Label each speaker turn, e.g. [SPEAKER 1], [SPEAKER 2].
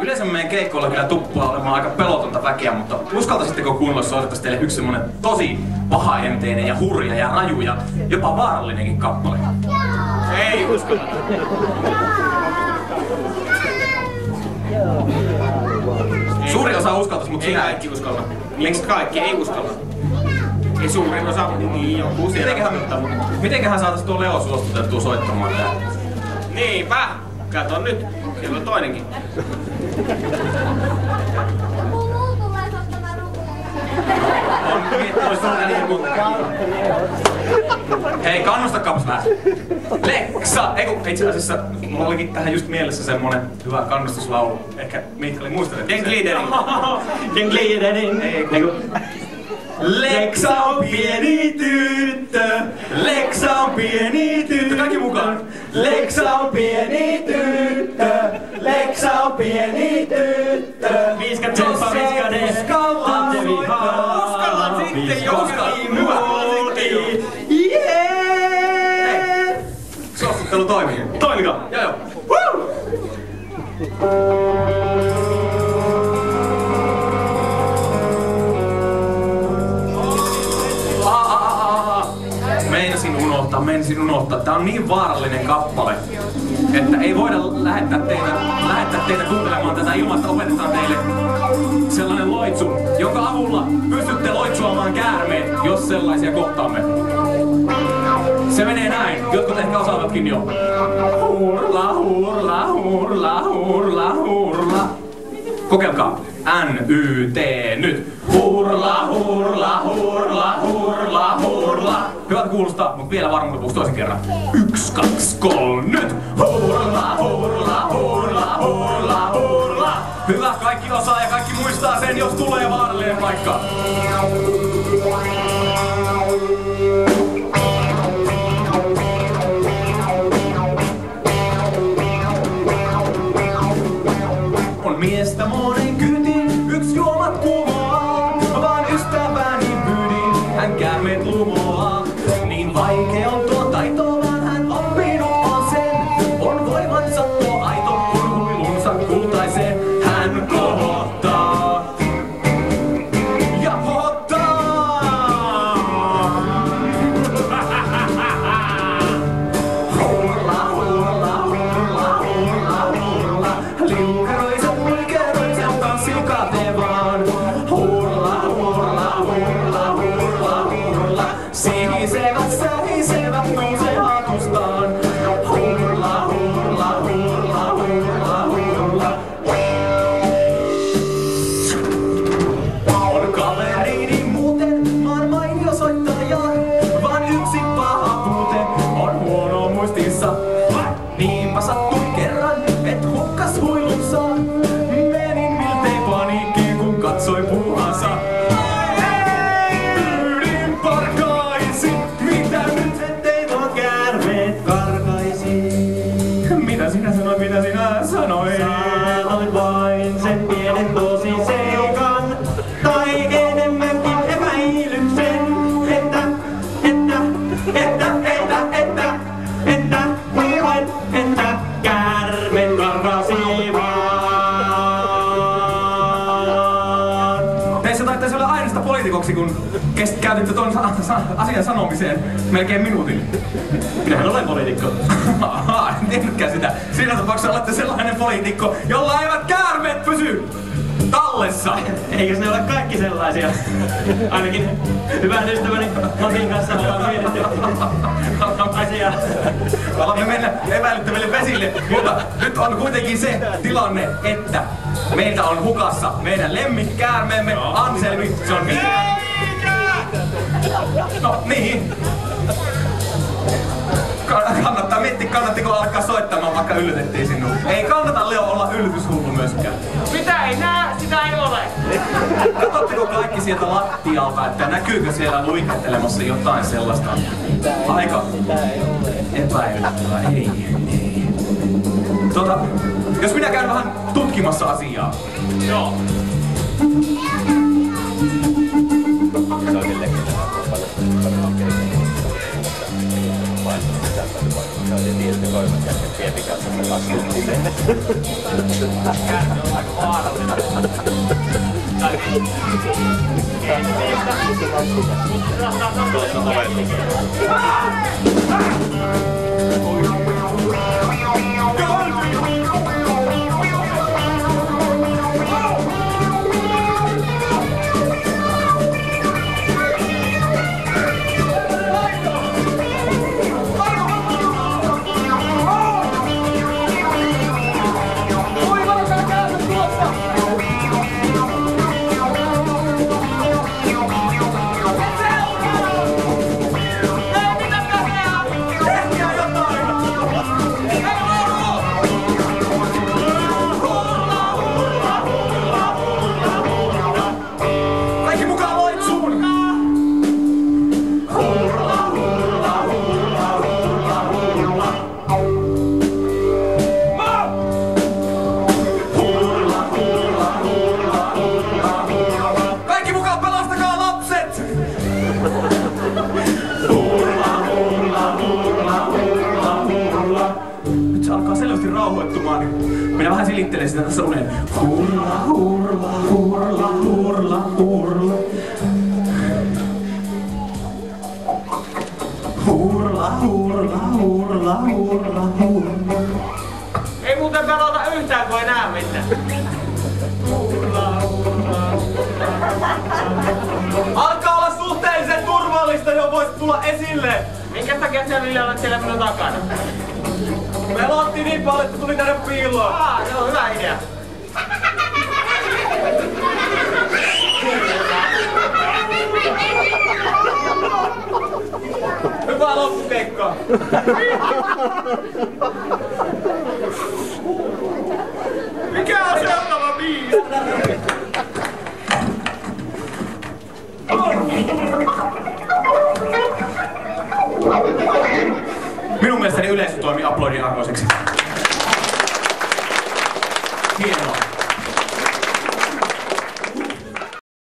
[SPEAKER 1] Yleensä meidän keikkoilla kyllä tuppaa olemaan aika pelotonta väkeä, mutta uskaltaisitteko kuunnella, jos soitettaisiin teille yksi semmonen tosi pahaenteinen ja hurja ja raju ja jopa vaarallinenkin kappale? Ei uskalla. Suuri osa uskaltaisi, mutta sinä
[SPEAKER 2] kaikki uskalla. Miksi kaikki ei uskalla? Ei suurin osa, niin joku siellä.
[SPEAKER 1] Mitenköhän saatais tuo Leo suostutettua soittamaan tää?
[SPEAKER 2] Niinpä! Kato nyt, siellä on toinenkin.
[SPEAKER 1] Hei, kannustakaapas vähän. Leksa! Eiku, itse asiassa mulla olikin tähän just mielessä semmonen hyvä kannustuslaulu. Ehkä Mikkali muistelet.
[SPEAKER 2] Den glider in.
[SPEAKER 1] Eiku. Leksa on pieni tyttö, Leksa on pieni tyttö. Kaikki mukaan. Leksa on pieni tyttö, Leksa on pieni tyttö.
[SPEAKER 2] Viska tsemppa, viska des, lapsen vihaa. Uskalla sitten jostain muotiin.
[SPEAKER 1] Jee! Suostuttelu toimii.
[SPEAKER 2] Toimiko?
[SPEAKER 1] Joo. Meinasin unohtaa. Tää on niin vaarallinen kappale, että ei voida lähettää teitä kuuntelemaan tätä ilman, että opetetaan teille sellainen loitsu, jonka avulla pystytte loitsuamaan käärmeet, jos sellaisia kohtaamme. Se menee näin. Jotkut ehkä osaavatkin jo. Hurla, hurla, hurla, hurla, hurla. Kokeilkaa. N-Y-T nyt. Hurla, hurla, hurla, hurla, hurla. Hyvältä kuulostaa, mutta vielä varmuuden vuoksi toisen kerran. 1, 2, 3, nyt! Hurla, hurla, hurla, hurla, hurla. Hyvä, kaikki osaa ja kaikki muistaa sen, jos tulee vaarallinen paikka. On miestä monen kytin, yksi juomat kumoaa, vaan ystäväni pyydin, hän käärmeet lumoaa. Niin vaikea on tuo taito, vaan hän oppinut on sen. On voimansa tuo aito, kun huilunsa kultaiseen hän kohottaa. Ja pohottaa! Hurla, hurla, hurla, hurla, hurla. Liukeroisen, luikeroisen tanssin katevaan. Hurla, hurla, hurla, hurla, hurla. Sihisevät, sähisevät, nousee hatustaan. Hurla, hurla, hurla, hurla, hurla. On kaverini muuten, mä oon mainio soittaja. Vaan yksi paha puute on huono muistissa. Niinpä sattui kerran, et hukkas huilunsa. Menin miltei paniikkiin, kun katsoin puuhansa. Pyydin parkaisin, mitä nyt ettei tuo käärmeet karkaisi. Mitä sinä sanoit, mitä sinä sanoit? Sanoin vain sen pienen tosi seikan. Tai enemmänkin epäilyksen, että käärme karkasi vaan. Teissä taittaisi olla aina sitä poliitikoksi, kun käytitte ton asian sanomiseen melkein minuutin.
[SPEAKER 2] Minähän olen poliitikko.
[SPEAKER 1] En tiennytkään sitä. Siinä tapauksessa olette sellainen poliitikko, jolla eivät käärmeet pysy tallessa.
[SPEAKER 2] Eikös ne ole kaikki sellaisia? Ainakin hyvän ystäväni Matin kanssa ollaan mietitty asiaa.
[SPEAKER 1] Alamme mennä epäilyttäville vesille, mutta nyt on kuitenkin se tilanne, että meiltä on hukassa meidän lemmikkäärmeemme Anselmi. Se on no niin. Kannattaa miettiä, kannattiko alkaa soittamaan, vaikka yllytettiin sinua. Ei kannata, Leo, olla yllytyshullu myöskään.
[SPEAKER 2] Mitä ei näe, sitä ei ole.
[SPEAKER 1] Katsotteko kaikki sieltä lattialta, että näkyykö siellä luikettelemassa jotain sellaista aika epäilyttävää? Ei. Jos minä käyn vähän tutkimassa asiaa.
[SPEAKER 2] Joo.
[SPEAKER 3] Se on silleen, että on paljon Se on tietysti, että koivat käsken piepikässä 20 sinne.
[SPEAKER 2] Kärki on aika vaarallinen.
[SPEAKER 3] Tuossa ovellus.
[SPEAKER 1] Rauhoittumaan. Minä vähän silittelen sitä tässä unen. Hurla, hurla, hurla, hurla, hurla. Hurla, hurla, hurla, hurla, hurla.
[SPEAKER 2] Ei muuten pelota yhtään, kun ei näe mitään. Hurla, hurla, hurla.
[SPEAKER 1] Alkaa olla suhteellisen turvallista, jo voisi tulla esille.
[SPEAKER 2] Minkä takia siellä Ville olet siellä minun takana?
[SPEAKER 1] Pelotti niin paljon, että tuli tänne piiloon.
[SPEAKER 2] Se on hyvä idea.
[SPEAKER 1] Hyvää loppukeikkaa.
[SPEAKER 2] Mikä on seuraava biisi?
[SPEAKER 1] Minun mielestäni yleisö toimii aplodin arvoiseksi. Hienoa.